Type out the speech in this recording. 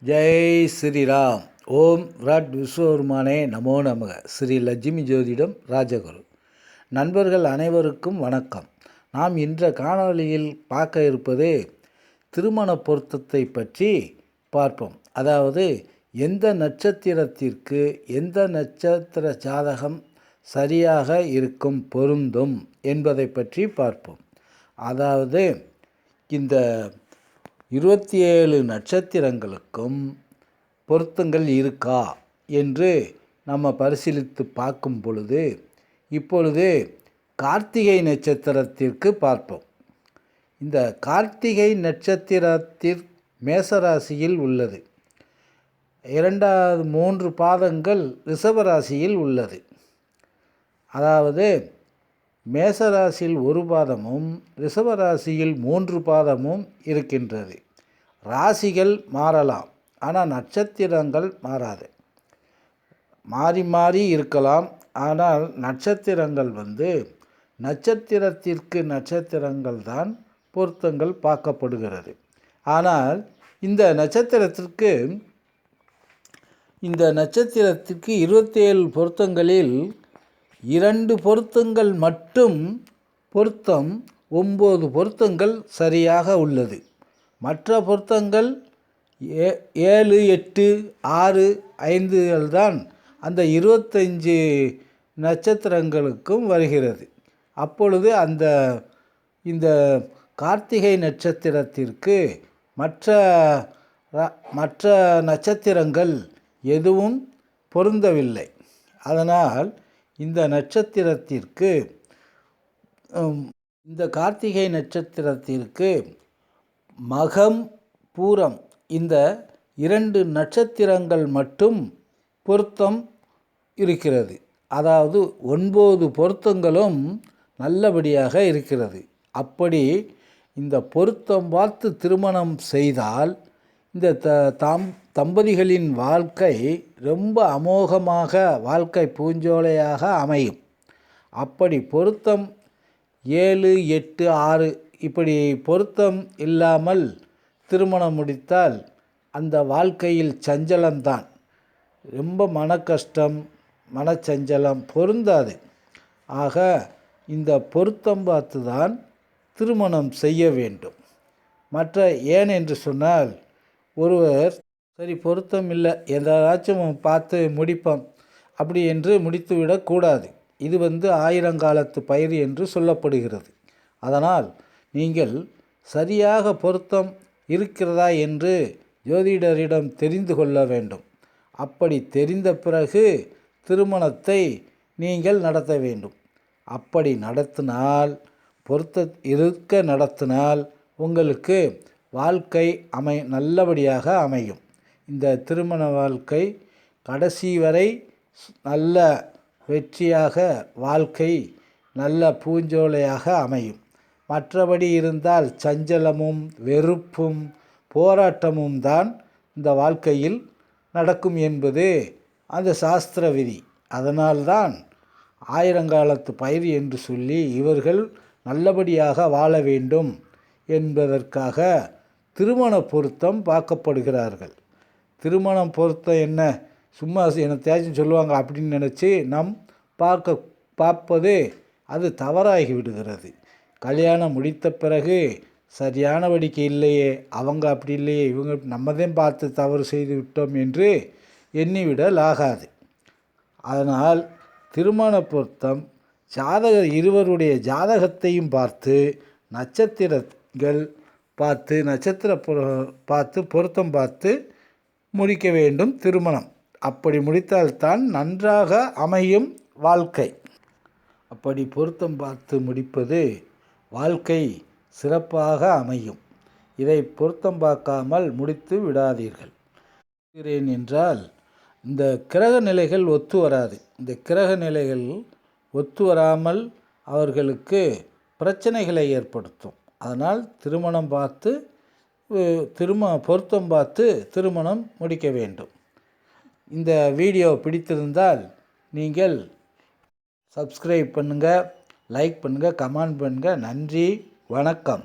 ஜெய் ஸ்ரீராம். ஓம் விராட் விஸ்வருமானே நமோ நமக. ஸ்ரீ லட்சுமி ஜோதிடம் ராஜகுரு. நண்பர்கள் அனைவருக்கும் வணக்கம். நாம் இன்ற காணொளியில் பார்க்க இருப்பது திருமண பொருத்தத்தை பற்றி பார்ப்போம். அதாவது எந்த நட்சத்திரத்திற்கு எந்த நட்சத்திர ஜாதகம் சரியாக இருக்கும் பொருந்தும் என்பதை பற்றி பார்ப்போம். அதாவது இந்த 27 நட்சத்திரங்களுக்கும் பொருத்தங்கள் இருக்கா என்று நம்ம பரிசீலித்து பார்க்கும் பொழுது, இப்பொழுது கார்த்திகை நட்சத்திரத்திற்கு பார்ப்போம். இந்த கார்த்திகை நட்சத்திரத்தில் மேசராசியில் உள்ளது. இரண்டாவது 3 பாதங்கள் ரிஷபராசியில் உள்ளது. அதாவது மேசராசியில் 1 பாதமும் ரிஷபராசியில் 3 பாதமும் இருக்கின்றது. ராசிகள் மாறலாம், ஆனால் நட்சத்திரங்கள் மாறாது. மாறி மாறி இருக்கலாம், ஆனால் நட்சத்திரங்கள் நட்சத்திரத்திற்கு நட்சத்திரங்கள் தான் பொருத்தங்கள் பார்க்கப்படுகிறது. ஆனால் இந்த நட்சத்திரத்திற்கு 27 பொருத்தங்களில் 2 பொருத்தங்கள் மட்டும் பொருத்தம் 9 பொருத்தங்கள் சரியாக உள்ளது. மற்ற பொருத்தங்கள் 7, 8, 6, 5 தான் அந்த 25 நட்சத்திரங்களுக்கும் வருகிறது. அப்பொழுது இந்த கார்த்திகை நட்சத்திரத்திற்கு மற்ற நட்சத்திரங்கள் எதுவும் பொருந்தவில்லை. அதனால் இந்த நட்சத்திரத்திற்கு இந்த கார்த்திகை நட்சத்திரத்திற்கு மகம், பூரம் இந்த 2 நட்சத்திரங்கள் மட்டும் பொருத்தம் இருக்கிறது. அதாவது 9 பொருத்தங்களும் நல்லபடியாக இருக்கிறது. அப்படி இந்த பொருத்தம் பார்த்து திருமணம் செய்தால் இந்த தம்பதிகளின் வாழ்க்கை ரொம்ப அமோகமாக வாழ்க்கை பூஞ்சோலையாக அமையும். அப்படி பொருத்தம் 7, 8, 6 இப்படி பொருத்தம் இல்லாமல் திருமணம் முடித்தால் அந்த வாழ்க்கையில் சஞ்சலம்தான். ரொம்ப மனக்கஷ்டம், மனச்சஞ்சலம் பொருந்தாது. ஆக இந்த பொருத்தம் பார்த்து தான் திருமணம் செய்ய வேண்டும். ஏன் என்று சொன்னால், ஒருவர் சரி பொருத்தம் இல்லை, எதாச்சும் பார்த்து முடிப்போம் அப்படி என்று முடித்துவிடக்கூடாது. இது ஆயிரங்காலத்து பயிர் என்று சொல்லப்படுகிறது. அதனால் நீங்கள் சரியாக பொருத்தம் இருக்கிறதா என்று ஜோதிடரிடம் தெரிந்து கொள்ள வேண்டும். அப்படி தெரிந்த பிறகு திருமணத்தை நீங்கள் நடத்த வேண்டும். அப்படி நடத்தினால் உங்களுக்கு வாழ்க்கை நல்லபடியாக அமையும். இந்த திருமண வாழ்க்கை கடைசி வரை நல்ல வெற்றியாக, வாழ்க்கை நல்ல பூஞ்சோலையாக அமையும். மற்றபடி இருந்தால் சஞ்சலமும் வெறுப்பும் போராட்டமும் தான் இந்த வாழ்க்கையில் நடக்கும் என்பது அந்த சாஸ்திர விதி. அதனால்தான் ஆயிரங்காலத்து பயிர் என்று சொல்லி இவர்கள் நல்லபடியாக வாழ வேண்டும் என்பதற்காக திருமண பொருத்தம் பார்க்கப்படுகிறார்கள். திருமணம் பொருத்தம் என்ன, சும்மா என்னத்தையாச்சும் சொல்லுவாங்க அப்படின்னு நினச்சி பார்ப்பது அது தவறாகி விடுகிறது. கல்யாணம் முடித்த பிறகு சரியானபடிக்கு இல்லையே, அவங்க அப்படி இல்லையே, இவங்க நம்மதான் பார்த்து தவறு செய்து விட்டோம் என்று எண்ணிவிடலாகாது. அதனால் திருமண பொருத்தம் இருவருடைய ஜாதகத்தையும் பார்த்து நட்சத்திரங்கள் பார்த்து பொருத்தம் பார்த்து முடிக்க வேண்டும் திருமணம். அப்படி முடித்தால்தான் நன்றாக அமையும் வாழ்க்கை. அப்படி பொருத்தம் பார்த்து முடிப்பது வாழ்க்கை சிறப்பாக அமையும். இதை பொருத்தம் பார்க்காமல் முடித்து விடாதீர்கள். என்றால் இந்த கிரக நிலைகள் ஒத்து வராது. இந்த கிரக நிலைகள் ஒத்து வராமல் அவர்களுக்கு பிரச்சனைகளை ஏற்படுத்தும். அதனால் பொருத்தம் பார்த்து திருமணம் முடிக்க வேண்டும். இந்த வீடியோ பிடித்திருந்தால் நீங்கள் சப்ஸ்கிரைப் பண்ணுங்கள், லைக் பண்ணுங்கள், கமெண்ட் பண்ணுங்கள். நன்றி, வணக்கம்.